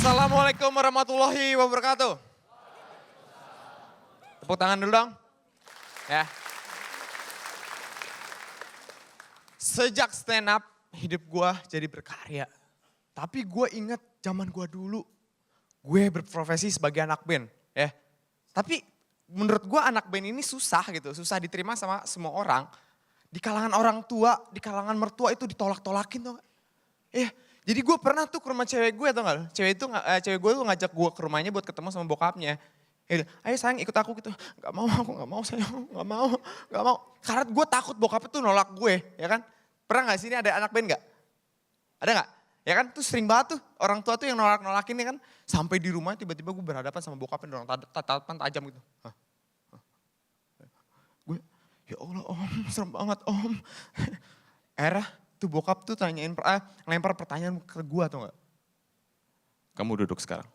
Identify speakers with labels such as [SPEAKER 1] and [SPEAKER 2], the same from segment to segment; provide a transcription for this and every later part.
[SPEAKER 1] Assalamualaikum warahmatullahi wabarakatuh. Tepuk tangan dulu dong. Ya. Sejak stand up, hidup gue jadi berkarya. Tapi gue inget zaman gue dulu, gue berprofesi sebagai anak band. Ya. Tapi menurut gue anak band ini susah gitu, susah diterima sama semua orang. Di kalangan orang tua, di kalangan mertua itu ditolak-tolakin tuh. Jadi gue pernah tuh ke rumah cewek gue tau gak? Cewek gue tuh ngajak gue ke rumahnya buat ketemu sama bokapnya. Ya, ayo sayang ikut aku gitu. Gak mau, aku gak mau sayang, gak mau. Karena gue takut bokapnya tuh nolak gue, ya kan? Pernah gak sih ini ada anak band gak? Ada gak? Ya kan tuh sering banget tuh orang tua tuh yang nolak-nolakin ya kan. Sampai di rumah tiba-tiba gue berhadapan sama bokapnya dengan tatapan tajam gitu. Gue, ya Allah om, serem banget om. Tuh bokap tuh lempar pertanyaan ke gue atau enggak. Kamu duduk sekarang.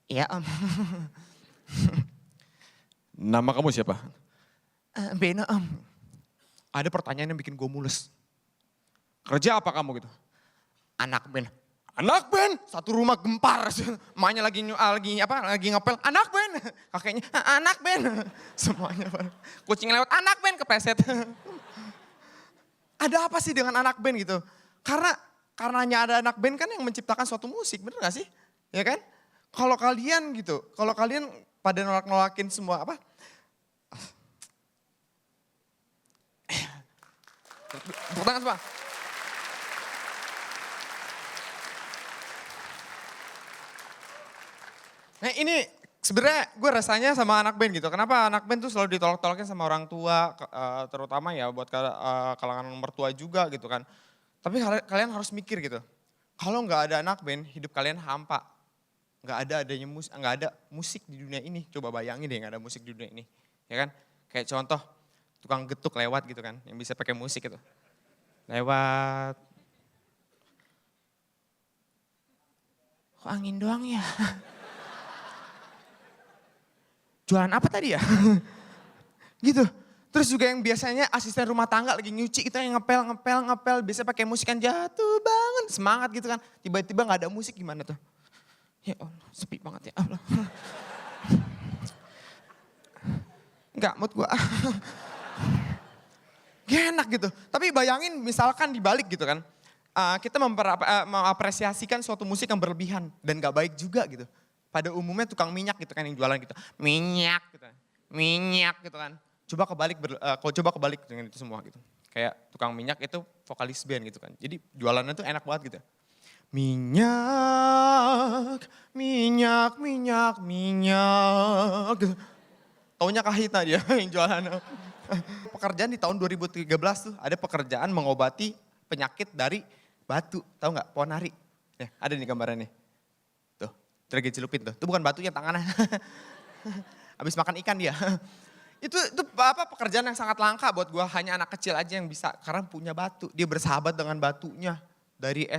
[SPEAKER 1] Iya om. Nama kamu siapa? Bena om. Ada pertanyaan yang bikin gue mules. Kerja apa kamu gitu? Anak band. Anak band? Satu rumah gempar. Emaknya lagi ngepel. Anak band. Kakeknya anak band. Semuanya. Kucing lewat anak band kepeset. Ada apa sih dengan anak band gitu? Karenanya ada anak band kan yang menciptakan suatu musik, bener gak sih? Ya kan? Kalau kalian gitu, kalau kalian pada nolak-nolakin semua apa? Tepuk tangan semua. Nah ini sebenarnya gue rasanya sama anak band gitu. Kenapa anak band tuh selalu ditolak-tolakin sama orang tua, terutama ya buat kalangan mertua juga gitu kan. Tapi kalian harus mikir gitu. Kalau nggak ada anak band, hidup kalian hampa. Nggak ada musik di dunia ini. Coba bayangin deh nggak ada musik di dunia ini, ya kan? Kayak contoh tukang getuk lewat gitu kan, yang bisa pakai musik gitu. Lewat. Kok angin doang ya? Jualan apa tadi ya? Gitu. Terus juga yang biasanya asisten rumah tangga lagi nyuci itu yang ngepel. Biasa pakai musik kan jatuh banget, semangat gitu kan. Tiba-tiba gak ada musik gimana tuh? Ya Allah, sepi banget ya Allah. Enggak, mood gue. Gak enak gitu. Tapi bayangin misalkan dibalik gitu kan. Kita mengapresiasikan suatu musik yang berlebihan dan gak baik juga gitu. Pada umumnya tukang minyak gitu kan yang jualan gitu. Minyak gitu kan. Coba kebalik dengan itu semua gitu. Kayak tukang minyak itu vokalis band gitu kan. Jadi jualannya tuh enak banget gitu. Minyak gitu. Taunya Kahitna dia yang jualan. Pekerjaan di tahun 2013 tuh ada pekerjaan mengobati penyakit dari batu. Tahu nggak? Ponari. Ya, ada nih gambarannya. Tuh, lagi celupin tuh. Itu bukan batunya, tangannya. Habis makan ikan dia. Itu pekerjaan yang sangat langka buat gue, hanya anak kecil aja yang bisa karena punya batu. Dia bersahabat dengan batunya dari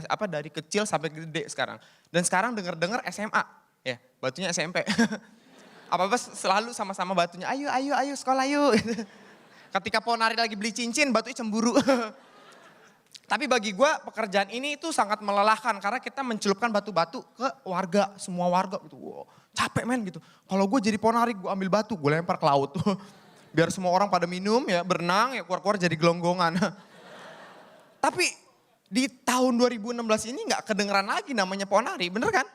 [SPEAKER 1] kecil sampai gede sekarang. Dan sekarang dengar SMA, ya batunya SMP. Apa-apa selalu sama-sama batunya, ayo sekolah yuk. Ketika Ponari lagi beli cincin, batunya cemburu. Tapi bagi gue pekerjaan ini itu sangat melelahkan karena kita mencelupkan batu-batu ke warga, semua warga gitu. Wow, capek men gitu. Kalau gue jadi Ponari, gue ambil batu, gue lempar ke laut. Biar semua orang pada minum ya, berenang ya, keluar-keluar jadi gelonggongan. Tapi di tahun 2016 ini gak kedengeran lagi namanya Ponari, bener kan?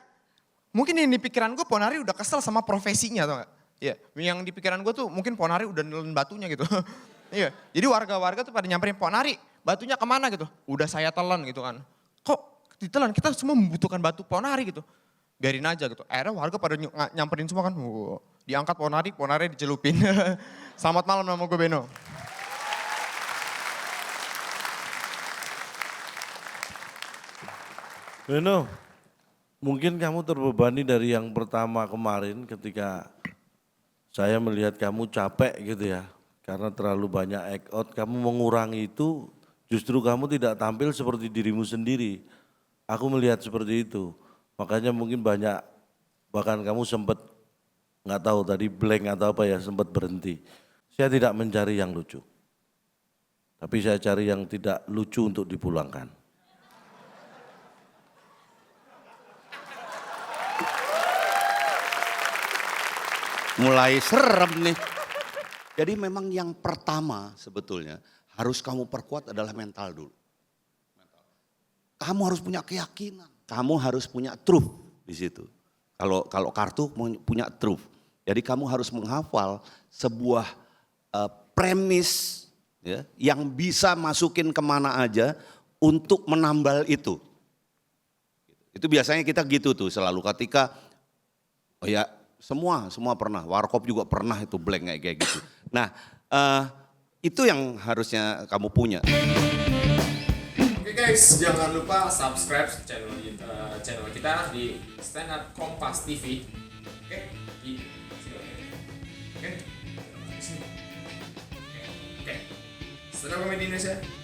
[SPEAKER 1] Mungkin yang di pikiran gue Ponari udah kesel sama profesinya tau gak? Iya, yang di pikiran gue tuh mungkin Ponari udah nelen batunya gitu. Iya, jadi warga-warga tuh pada nyamperin Ponari, batunya kemana gitu? Udah saya telan gitu kan. Kok ditelan? Kita semua membutuhkan batu Ponari gitu. Biarin aja gitu. Akhirnya warga pada nyamperin semua kan. Diangkat Ponari dicelupin. Selamat malam, nama gue Beno.
[SPEAKER 2] Beno, mungkin kamu terbebani dari yang pertama kemarin ketika saya melihat kamu capek gitu ya. Karena terlalu banyak act out, kamu mengurangi itu justru kamu tidak tampil seperti dirimu sendiri. Aku melihat seperti itu. Makanya mungkin bahkan kamu sempat nggak tahu tadi blank atau apa ya, sempat berhenti. Saya tidak mencari yang lucu. Tapi saya cari yang tidak lucu untuk dipulangkan.
[SPEAKER 3] Mulai serem nih. Jadi memang yang pertama sebetulnya harus kamu perkuat adalah mental dulu. Kamu harus punya keyakinan. Kamu harus punya truth di situ. Kalau kartu punya truth. Jadi kamu harus menghafal sebuah premis ya, yang bisa masukin kemana aja untuk menambal itu. Itu biasanya kita gitu tuh selalu ketika, oh ya semua pernah, warkop juga pernah itu blank kayak gitu. Nah itu yang harusnya kamu punya.
[SPEAKER 4] Oke guys, jangan lupa subscribe channel kita di Stand Up Kompas TV. Oke, di sini. Oke, sini. Oke, Stand Up Comedy Indonesia.